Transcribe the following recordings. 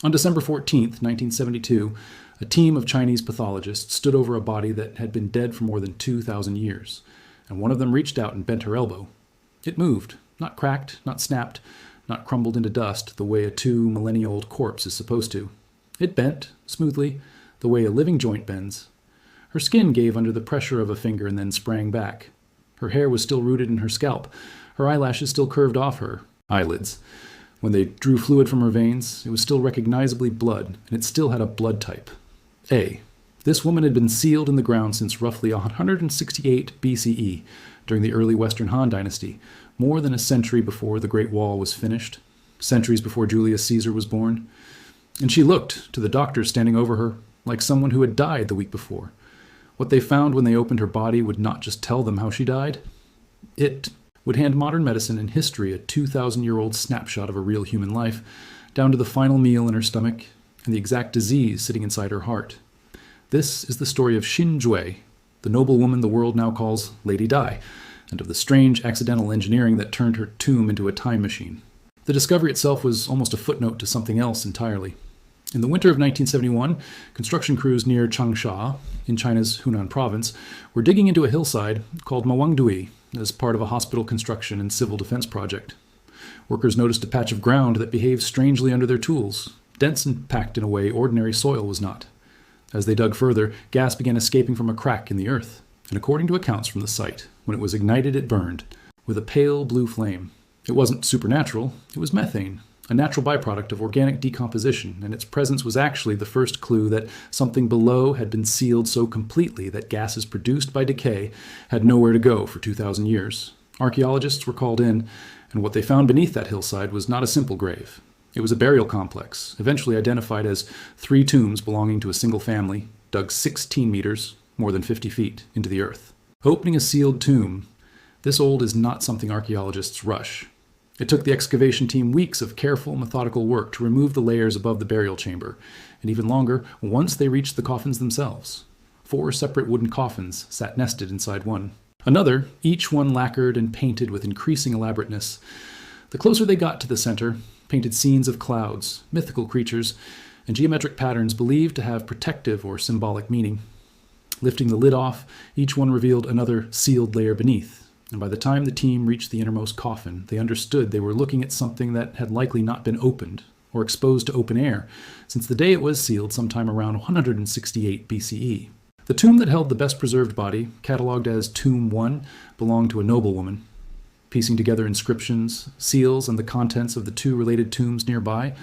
On December 14th, 1972, a team of Chinese pathologists stood over a body that had been dead for more than 2,000 years, and one of them reached out and bent her elbow. It moved, not cracked, not snapped, not crumbled into dust the way a 2-millennia-old corpse is supposed to. It bent, smoothly, the way a living joint bends. Her skin gave under the pressure of a finger and then sprang back. Her hair was still rooted in her scalp. Her eyelashes still curved off her eyelids. When they drew fluid from her veins, it was still recognizably blood, and it still had a blood type. A. This woman had been sealed in the ground since roughly 168 BCE, during the early Western Han Dynasty, more than a century before the Great Wall was finished, centuries before Julius Caesar was born. And she looked, to the doctors standing over her, like someone who had died the week before. What they found when they opened her body would not just tell them how she died. It would hand modern medicine and history a 2,000-year-old snapshot of a real human life, down to the final meal in her stomach and the exact disease sitting inside her heart. This is the story of Xin Jue, the noble woman the world now calls Lady Dai, and of the strange accidental engineering that turned her tomb into a time machine. The discovery itself was almost a footnote to something else entirely. In the winter of 1971, construction crews near Changsha, in China's Hunan province, were digging into a hillside called Mawangdui as part of a hospital construction and civil defense project. Workers noticed a patch of ground that behaved strangely under their tools, dense and packed in a way ordinary soil was not. As they dug further, gas began escaping from a crack in the earth, and according to accounts from the site, when it was ignited it burned, with a pale blue flame. It wasn't supernatural, it was methane, a natural byproduct of organic decomposition, and its presence was actually the first clue that something below had been sealed so completely that gases produced by decay had nowhere to go for 2,000 years. Archaeologists were called in, and what they found beneath that hillside was not a simple grave. It was a burial complex, eventually identified as 3 tombs belonging to a single family, dug 16 meters, more than 50 feet, into the earth. Opening a sealed tomb, this old is not something archaeologists rush. It took the excavation team weeks of careful, methodical work to remove the layers above the burial chamber, and even longer once they reached the coffins themselves. 4 separate wooden coffins sat nested inside one. Another, each one lacquered and painted with increasing elaborateness. The closer they got to the center, painted scenes of clouds, mythical creatures, and geometric patterns believed to have protective or symbolic meaning. Lifting the lid off, each one revealed another sealed layer beneath. And by the time the team reached the innermost coffin, they understood they were looking at something that had likely not been opened or exposed to open air since the day it was sealed sometime around 168 BCE. The tomb that held the best preserved body, catalogued as Tomb 1, belonged to a noblewoman. Piecing together inscriptions, seals, and the contents of the 2 related tombs nearby,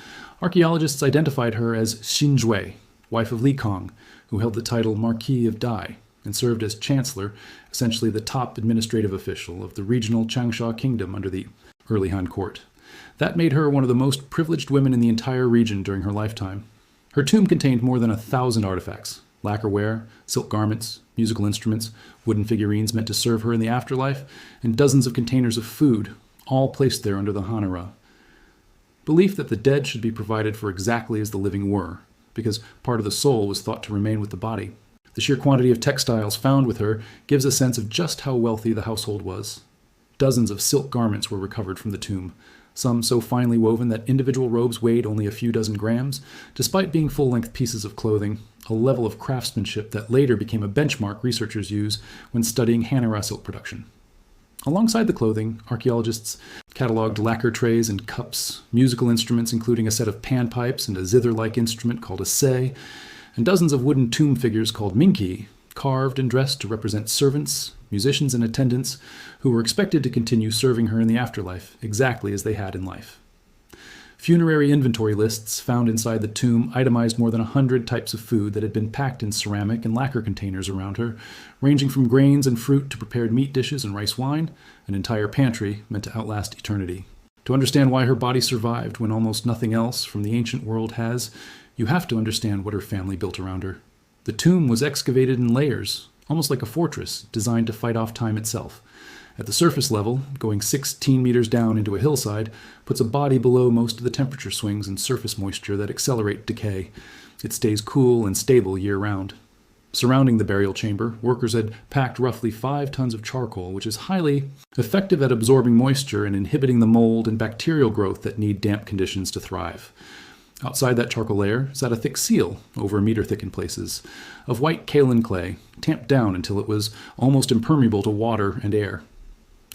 archaeologists identified her as Xin Jue, wife of Li Kong, who held the title Marquis of Dai, and served as chancellor, essentially the top administrative official of the regional Changsha kingdom under the early Han court. That made her one of the most privileged women in the entire region during her lifetime. Her tomb contained more than 1,000 artifacts, lacquerware, silk garments, musical instruments, wooden figurines meant to serve her in the afterlife, and dozens of containers of food, all placed there under the Han era. Belief that the dead should be provided for exactly as the living were, because part of the soul was thought to remain with the body. The sheer quantity of textiles found with her gives a sense of just how wealthy the household was. Dozens of silk garments were recovered from the tomb, some so finely woven that individual robes weighed only a few dozen grams, despite being full-length pieces of clothing, a level of craftsmanship that later became a benchmark researchers use when studying Han era silk production. Alongside the clothing, archaeologists cataloged lacquer trays and cups, musical instruments including a set of panpipes and a zither-like instrument called a sei, and dozens of wooden tomb figures called minki, carved and dressed to represent servants, musicians, and attendants who were expected to continue serving her in the afterlife, exactly as they had in life. Funerary inventory lists found inside the tomb itemized more than 100 types of food that had been packed in ceramic and lacquer containers around her, ranging from grains and fruit to prepared meat dishes and rice wine, an entire pantry meant to outlast eternity. To understand why her body survived when almost nothing else from the ancient world has, you have to understand what her family built around her. The tomb was excavated in layers, almost like a fortress designed to fight off time itself. At the surface level, going 16 meters down into a hillside, puts a body below most of the temperature swings and surface moisture that accelerate decay. It stays cool and stable year-round. Surrounding the burial chamber, workers had packed roughly 5 tons of charcoal, which is highly effective at absorbing moisture and inhibiting the mold and bacterial growth that need damp conditions to thrive. Outside that charcoal layer sat a thick seal, over a meter thick in places, of white kaolin clay, tamped down until it was almost impermeable to water and air.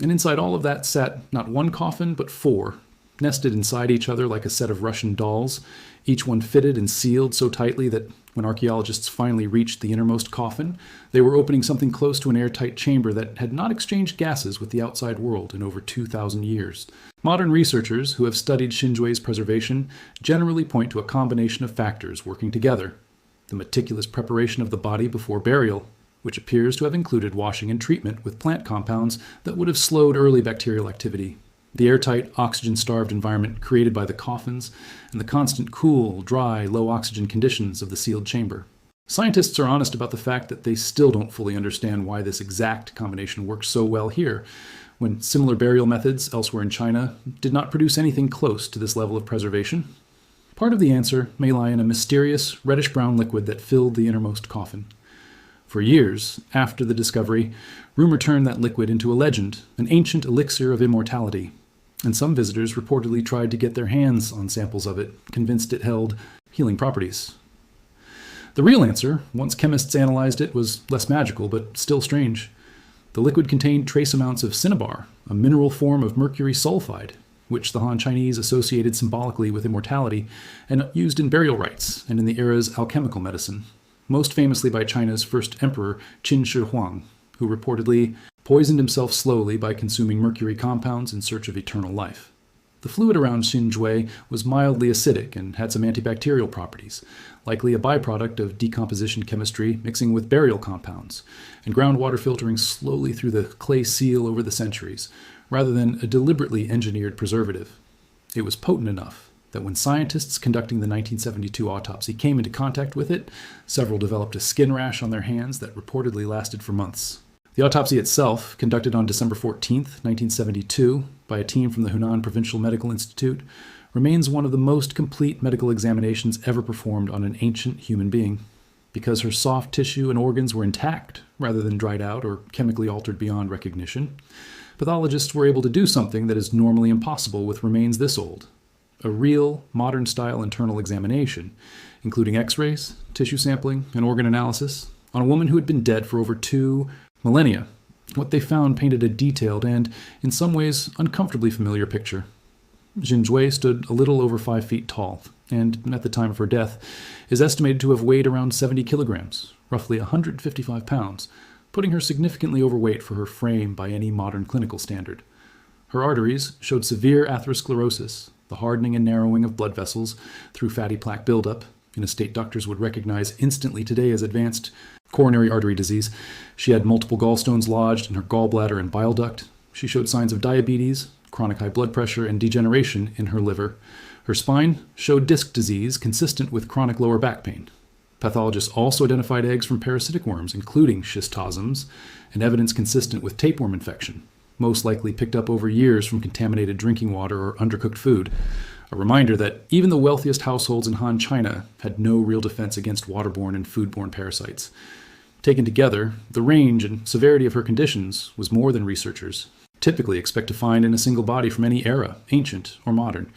And inside all of that sat not one coffin, but four, nested inside each other like a set of Russian dolls, each one fitted and sealed so tightly that when archaeologists finally reached the innermost coffin, they were opening something close to an airtight chamber that had not exchanged gases with the outside world in over 2,000 years. Modern researchers who have studied Xinjui's preservation generally point to a combination of factors working together. The meticulous preparation of the body before burial, which appears to have included washing and treatment with plant compounds that would have slowed early bacterial activity. The airtight, oxygen-starved environment created by the coffins, and the constant cool, dry, low-oxygen conditions of the sealed chamber. Scientists are honest about the fact that they still don't fully understand why this exact combination works so well here, when similar burial methods elsewhere in China did not produce anything close to this level of preservation. Part of the answer may lie in a mysterious, reddish-brown liquid that filled the innermost coffin. For years after the discovery, rumor turned that liquid into a legend, an ancient elixir of immortality. And some visitors reportedly tried to get their hands on samples of it, convinced it held healing properties. The real answer, once chemists analyzed it, was less magical, but still strange. The liquid contained trace amounts of cinnabar, a mineral form of mercury sulfide, which the Han Chinese associated symbolically with immortality and used in burial rites and in the era's alchemical medicine, most famously by China's first emperor, Qin Shi Huang, who reportedly poisoned himself slowly by consuming mercury compounds in search of eternal life. The fluid around Xinjui was mildly acidic and had some antibacterial properties, likely a byproduct of decomposition chemistry mixing with burial compounds, and groundwater filtering slowly through the clay seal over the centuries, rather than a deliberately engineered preservative. It was potent enough that when scientists conducting the 1972 autopsy came into contact with it, several developed a skin rash on their hands that reportedly lasted for months. The autopsy itself, conducted on December 14, 1972, by a team from the Hunan Provincial Medical Institute, remains one of the most complete medical examinations ever performed on an ancient human being. Because her soft tissue and organs were intact, rather than dried out or chemically altered beyond recognition, pathologists were able to do something that is normally impossible with remains this old: a real, modern-style internal examination, including x-rays, tissue sampling, and organ analysis, on a woman who had been dead for over 2 millennia. What they found painted a detailed and, in some ways, uncomfortably familiar picture. Xinjui stood a little over 5 feet tall, and, at the time of her death, is estimated to have weighed around 70 kilograms, roughly 155 pounds, putting her significantly overweight for her frame by any modern clinical standard. Her arteries showed severe atherosclerosis, the hardening and narrowing of blood vessels through fatty plaque buildup, in a state doctors would recognize instantly today as advanced coronary artery disease. She had multiple gallstones lodged in her gallbladder and bile duct. She showed signs of diabetes, chronic high blood pressure, and degeneration in her liver. Her spine showed disc disease consistent with chronic lower back pain. Pathologists also identified eggs from parasitic worms, including schistosms, and evidence consistent with tapeworm infection, most likely picked up over years from contaminated drinking water or undercooked food. A reminder that even the wealthiest households in Han China had no real defense against waterborne and foodborne parasites. Taken together, the range and severity of her conditions was more than researchers typically expect to find in a single body from any era, ancient or modern,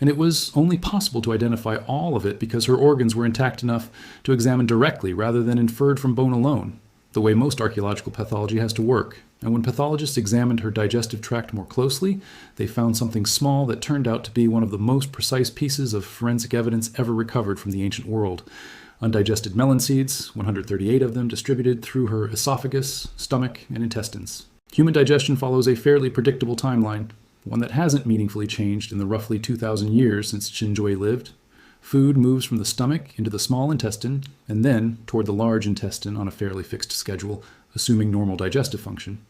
and it was only possible to identify all of it because her organs were intact enough to examine directly rather than inferred from bone alone, the way most archaeological pathology has to work. And when pathologists examined her digestive tract more closely, they found something small that turned out to be one of the most precise pieces of forensic evidence ever recovered from the ancient world. Undigested melon seeds, 138 of them distributed through her esophagus, stomach, and intestines. Human digestion follows a fairly predictable timeline, one that hasn't meaningfully changed in the roughly 2,000 years since Xinjui lived. Food moves from the stomach into the small intestine, and then toward the large intestine on a fairly fixed schedule, assuming normal digestive function.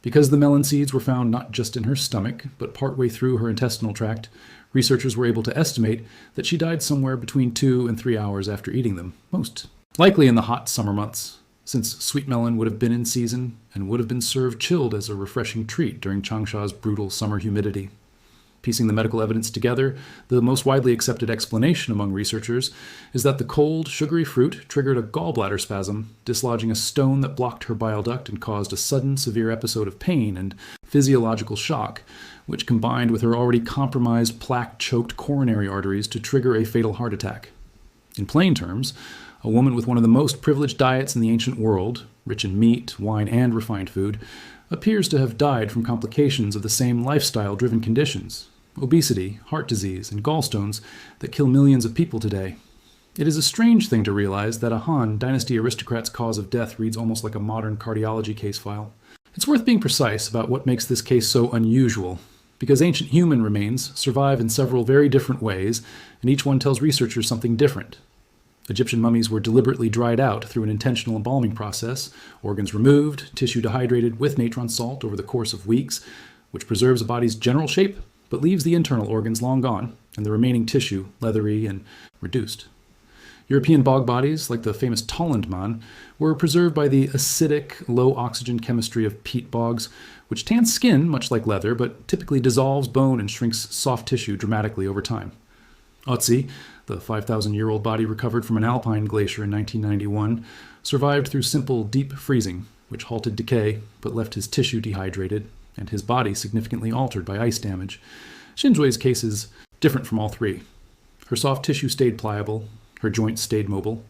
Because the melon seeds were found not just in her stomach, but partway through her intestinal tract, researchers were able to estimate that she died somewhere between 2 and 3 hours after eating them, most likely in the hot summer months, since sweet melon would have been in season and would have been served chilled as a refreshing treat during Changsha's brutal summer humidity. Piecing the medical evidence together, the most widely accepted explanation among researchers is that the cold, sugary fruit triggered a gallbladder spasm, dislodging a stone that blocked her bile duct and caused a sudden, severe episode of pain and physiological shock, which combined with her already compromised plaque-choked coronary arteries to trigger a fatal heart attack. In plain terms, a woman with one of the most privileged diets in the ancient world, rich in meat, wine, and refined food, appears to have died from complications of the same lifestyle-driven conditions, obesity, heart disease, and gallstones that kill millions of people today. It is a strange thing to realize that a Han Dynasty aristocrat's cause of death reads almost like a modern cardiology case file. It's worth being precise about what makes this case so unusual, because ancient human remains survive in several very different ways, and each one tells researchers something different. Egyptian mummies were deliberately dried out through an intentional embalming process, organs removed, tissue dehydrated with natron salt over the course of weeks, which preserves a body's general shape but leaves the internal organs long gone and the remaining tissue leathery and reduced. European bog bodies, like the famous Tollandman, were preserved by the acidic, low-oxygen chemistry of peat bogs, which tans skin much like leather but typically dissolves bone and shrinks soft tissue dramatically over time. Otzi, the 5,000-year-old body recovered from an alpine glacier in 1991, survived through simple, deep freezing, which halted decay but left his tissue dehydrated and his body significantly altered by ice damage. Shinjui's case is different from all three. Her soft tissue stayed pliable, her joints stayed mobile,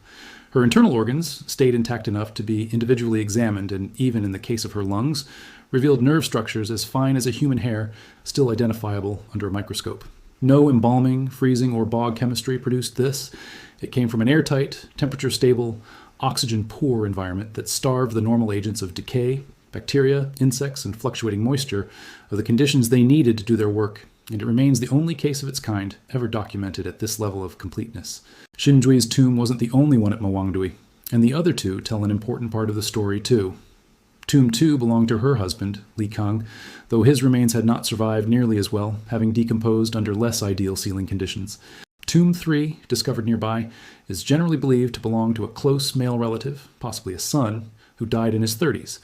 her internal organs stayed intact enough to be individually examined, and even in the case of her lungs, revealed nerve structures as fine as a human hair, still identifiable under a microscope. No embalming, freezing, or bog chemistry produced this. It came from an airtight, temperature-stable, oxygen-poor environment that starved the normal agents of decay, bacteria, insects, and fluctuating moisture of the conditions they needed to do their work, and it remains the only case of its kind ever documented at this level of completeness. Shinjui's tomb wasn't the only one at Mawangdui, and the other two tell an important part of the story too. Tomb 2 belonged to her husband, Li Kang, though his remains had not survived nearly as well, having decomposed under less ideal sealing conditions. Tomb 3, discovered nearby, is generally believed to belong to a close male relative, possibly a son, who died in his 30s,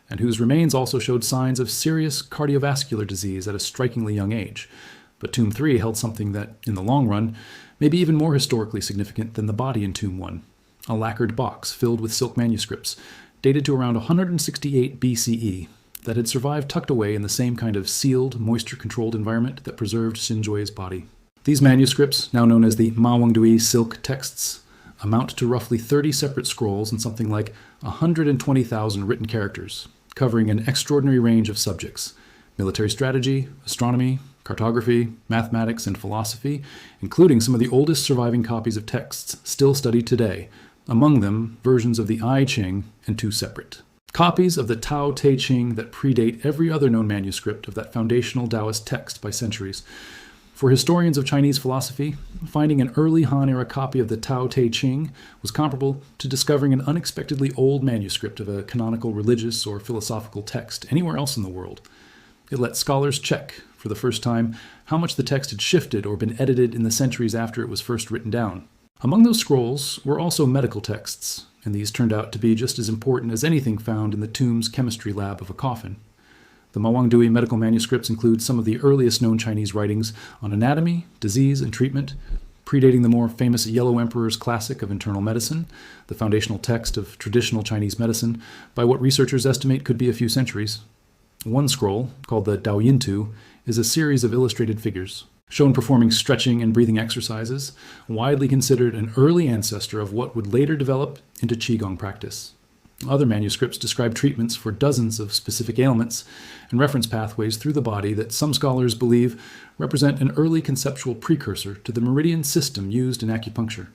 and whose remains also showed signs of serious cardiovascular disease at a strikingly young age. But Tomb 3 held something that, in the long run, may be even more historically significant than the body in Tomb 1, a lacquered box filled with silk manuscripts, dated to around 168 BCE, that had survived tucked away in the same kind of sealed, moisture-controlled environment that preserved Shinjui's body. These manuscripts, now known as the Mawangdui silk texts, amount to roughly 30 separate scrolls and something like 120,000 written characters, covering an extraordinary range of subjects: military strategy, astronomy, cartography, mathematics, and philosophy, including some of the oldest surviving copies of texts still studied today, among them versions of the I Ching and two separate copies of the Tao Te Ching that predate every other known manuscript of that foundational Taoist text by centuries. For historians of Chinese philosophy, finding an early Han-era copy of the Tao Te Ching was comparable to discovering an unexpectedly old manuscript of a canonical religious or philosophical text anywhere else in the world. It let scholars check, for the first time, how much the text had shifted or been edited in the centuries after it was first written down. Among those scrolls were also medical texts, and these turned out to be just as important as anything found in the tomb's chemistry lab of a coffin. The Mawangdui medical manuscripts include some of the earliest known Chinese writings on anatomy, disease, and treatment, predating the more famous Yellow Emperor's classic of internal medicine, the foundational text of traditional Chinese medicine, by what researchers estimate could be a few centuries. One scroll, called the Daoyintu, is a series of illustrated figures, shown performing stretching and breathing exercises, widely considered an early ancestor of what would later develop into Qigong practice. Other manuscripts describe treatments for dozens of specific ailments and reference pathways through the body that some scholars believe represent an early conceptual precursor to the meridian system used in acupuncture,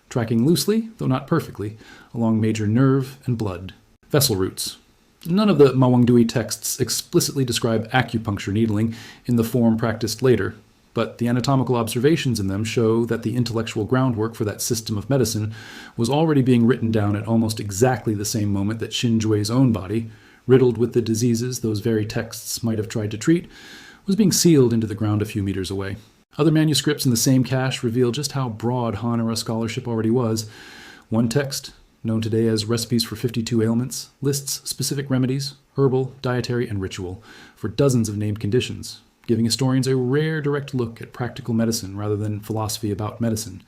tracking loosely, though not perfectly, along major nerve and blood vessel routes. None of the Mawangdui texts explicitly describe acupuncture needling in the form practiced later, but the anatomical observations in them show that the intellectual groundwork for that system of medicine was already being written down at almost exactly the same moment that Shinjui's own body, riddled with the diseases those very texts might have tried to treat, was being sealed into the ground a few meters away. Other manuscripts in the same cache reveal just how broad Han-era scholarship already was. One text, known today as Recipes for 52 Ailments, lists specific remedies, herbal, dietary, and ritual, for dozens of named conditions, giving historians a rare direct look at practical medicine rather than philosophy about medicine.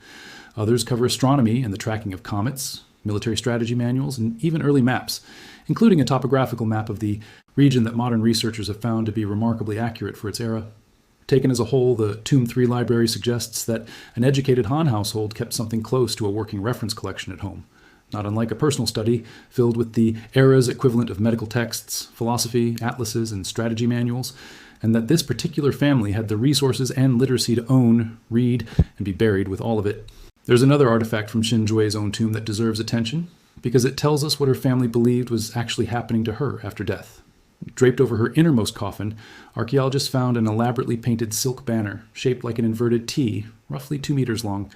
Others cover astronomy and the tracking of comets, military strategy manuals, and even early maps, including a topographical map of the region that modern researchers have found to be remarkably accurate for its era. Taken as a whole, the Tomb 3 library suggests that an educated Han household kept something close to a working reference collection at home, not unlike a personal study filled with the era's equivalent of medical texts, philosophy, atlases, and strategy manuals, and that this particular family had the resources and literacy to own, read, and be buried with all of it. There's another artifact from Xin Jui's own tomb that deserves attention, because it tells us what her family believed was actually happening to her after death. Draped over her innermost coffin, archaeologists found an elaborately painted silk banner shaped like an inverted T, roughly 2 meters long.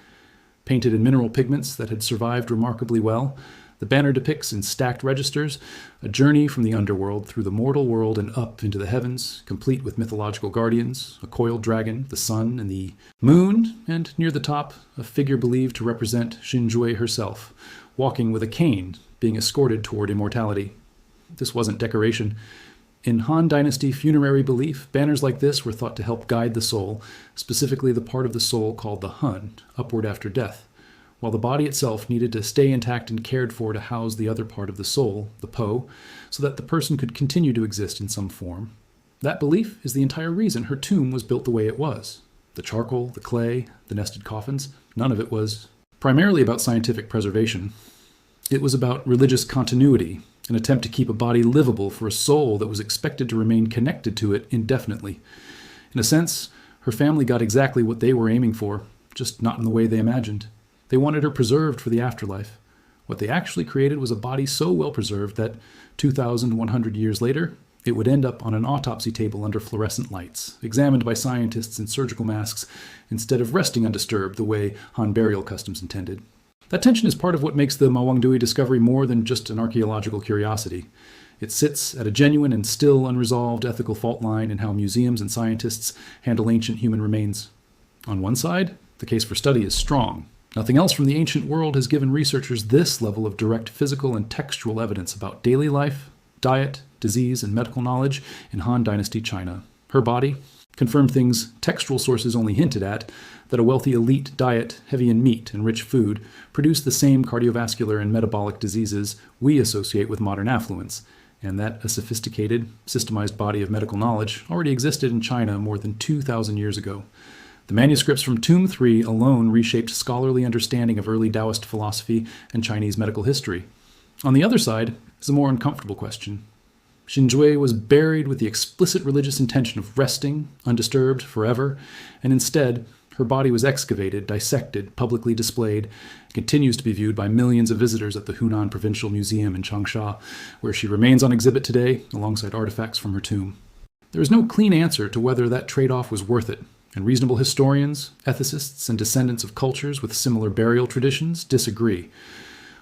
Painted in mineral pigments that had survived remarkably well, the banner depicts in stacked registers a journey from the underworld through the mortal world and up into the heavens, complete with mythological guardians, a coiled dragon, the sun, and the moon, and near the top, a figure believed to represent Xin Jui herself, walking with a cane, being escorted toward immortality. This wasn't decoration. In Han Dynasty funerary belief, banners like this were thought to help guide the soul, specifically the part of the soul called the Hun, upward after death, while the body itself needed to stay intact and cared for to house the other part of the soul, the Po, so that the person could continue to exist in some form. That belief is the entire reason her tomb was built the way it was. The charcoal, the clay, the nested coffins, none of it was primarily about scientific preservation. It was about religious continuity, an attempt to keep a body livable for a soul that was expected to remain connected to it indefinitely. In a sense, her family got exactly what they were aiming for, just not in the way they imagined. They wanted her preserved for the afterlife. What they actually created was a body so well preserved that 2,100 years later, it would end up on an autopsy table under fluorescent lights, examined by scientists in surgical masks, instead of resting undisturbed the way Han burial customs intended. That tension is part of what makes the Mawangdui discovery more than just an archaeological curiosity. It sits at a genuine and still unresolved ethical fault line in how museums and scientists handle ancient human remains. On one side, the case for study is strong. Nothing else from the ancient world has given researchers this level of direct physical and textual evidence about daily life, diet, disease, and medical knowledge in Han Dynasty China. Her body confirmed things textual sources only hinted at, that a wealthy elite diet heavy in meat and rich food produced the same cardiovascular and metabolic diseases we associate with modern affluence, and that a sophisticated, systemized body of medical knowledge already existed in China more than 2,000 years ago. The manuscripts from Tomb 3 alone reshaped scholarly understanding of early Taoist philosophy and Chinese medical history. On the other side is a more uncomfortable question. Xin Jui was buried with the explicit religious intention of resting, undisturbed, forever, and instead, her body was excavated, dissected, publicly displayed, and continues to be viewed by millions of visitors at the Hunan Provincial Museum in Changsha, where she remains on exhibit today, alongside artifacts from her tomb. There is no clean answer to whether that trade-off was worth it, and reasonable historians, ethicists, and descendants of cultures with similar burial traditions disagree.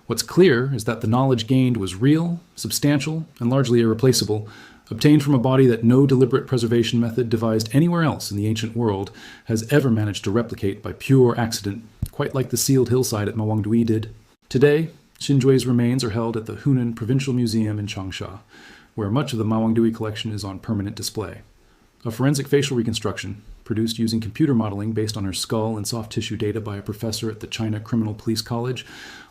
What's clear is that the knowledge gained was real, substantial, and largely irreplaceable, obtained from a body that no deliberate preservation method devised anywhere else in the ancient world has ever managed to replicate by pure accident, quite like the sealed hillside at Mawangdui did. Today, Xin Jui's remains are held at the Hunan Provincial Museum in Changsha, where much of the Mawangdui collection is on permanent display. A forensic facial reconstruction, produced using computer modeling based on her skull and soft tissue data by a professor at the China Criminal Police College,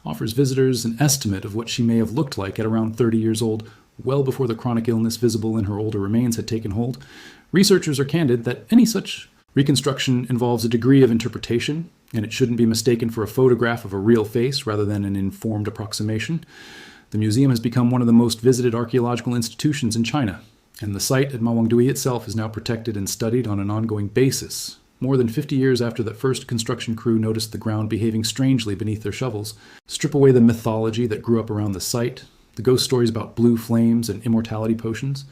offers visitors an estimate of what she may have looked like at around 30 years old, well before the chronic illness visible in her older remains had taken hold. Researchers are candid that any such reconstruction involves a degree of interpretation, and it shouldn't be mistaken for a photograph of a real face rather than an informed approximation. The museum has become one of the most visited archaeological institutions in China, and the site at Mawangdui itself is now protected and studied on an ongoing basis, more than 50 years after that first construction crew noticed the ground behaving strangely beneath their shovels. Strip away the mythology that grew up around the site, the ghost stories about blue flames and immortality potions,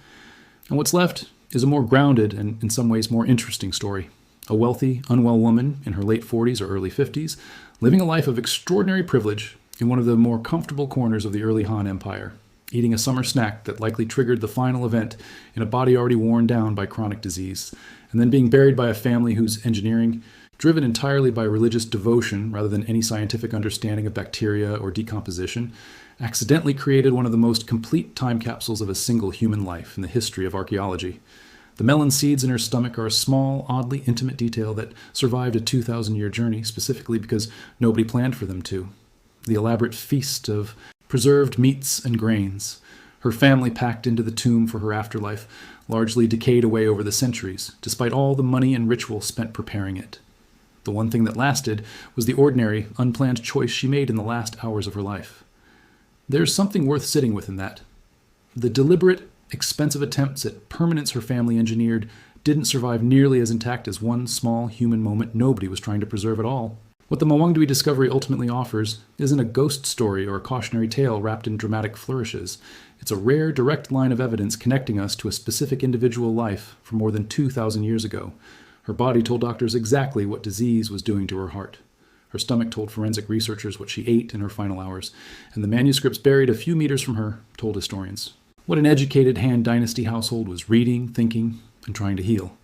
and what's left is a more grounded and, in some ways, more interesting story. A wealthy, unwell woman in her late 40s or early 50s, living a life of extraordinary privilege in one of the more comfortable corners of the early Han Empire, eating a summer snack that likely triggered the final event in a body already worn down by chronic disease, and then being buried by a family whose engineering, driven entirely by religious devotion rather than any scientific understanding of bacteria or decomposition, accidentally created one of the most complete time capsules of a single human life in the history of archaeology. The melon seeds in her stomach are a small, oddly intimate detail that survived a 2,000-year journey, specifically because nobody planned for them to. The elaborate feast of preserved meats and grains, her family packed into the tomb for her afterlife, largely decayed away over the centuries, despite all the money and ritual spent preparing it. The one thing that lasted was the ordinary, unplanned choice she made in the last hours of her life. There's something worth sitting with in that. The deliberate, expensive attempts at permanence her family engineered didn't survive nearly as intact as one small human moment nobody was trying to preserve at all. What the Mawangdui discovery ultimately offers isn't a ghost story or a cautionary tale wrapped in dramatic flourishes. It's a rare, direct line of evidence connecting us to a specific individual life from more than 2,000 years ago. Her body told doctors exactly what disease was doing to her heart. Her stomach told forensic researchers what she ate in her final hours, and the manuscripts buried a few meters from her told historians what an educated Han Dynasty household was reading, thinking, and trying to heal.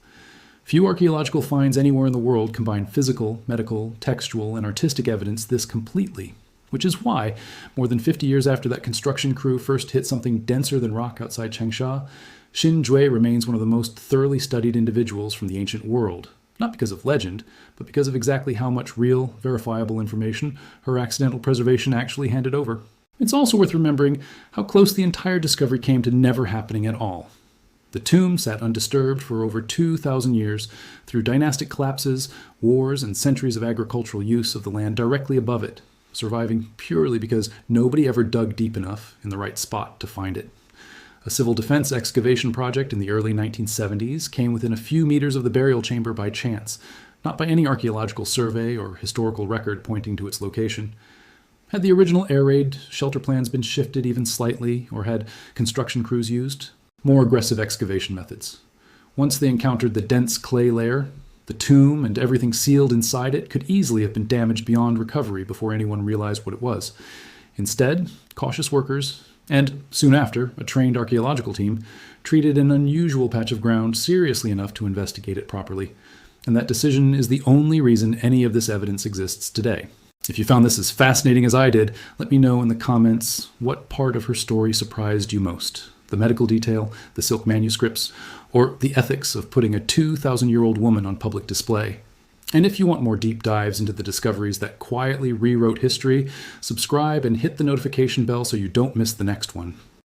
Few archaeological finds anywhere in the world combine physical, medical, textual, and artistic evidence this completely, which is why, more than 50 years after that construction crew first hit something denser than rock outside Changsha, Xin Jue remains one of the most thoroughly studied individuals from the ancient world, not because of legend, but because of exactly how much real, verifiable information her accidental preservation actually handed over. It's also worth remembering how close the entire discovery came to never happening at all. The tomb sat undisturbed for over 2,000 years through dynastic collapses, wars, and centuries of agricultural use of the land directly above it, surviving purely because nobody ever dug deep enough in the right spot to find it. A civil defense excavation project in the early 1970s came within a few meters of the burial chamber by chance, not by any archaeological survey or historical record pointing to its location. Had the original air raid shelter plans been shifted even slightly, or had construction crews used more aggressive excavation methods? Once they encountered the dense clay layer, the tomb and everything sealed inside it could easily have been damaged beyond recovery before anyone realized what it was. Instead, cautious workers, and soon after, a trained archaeological team, treated an unusual patch of ground seriously enough to investigate it properly. And that decision is the only reason any of this evidence exists today. If you found this as fascinating as I did, let me know in the comments what part of her story surprised you most. The medical detail, the silk manuscripts, or the ethics of putting a 2,000-year-old woman on public display. And if you want more deep dives into the discoveries that quietly rewrote history, subscribe and hit the notification bell so you don't miss the next one.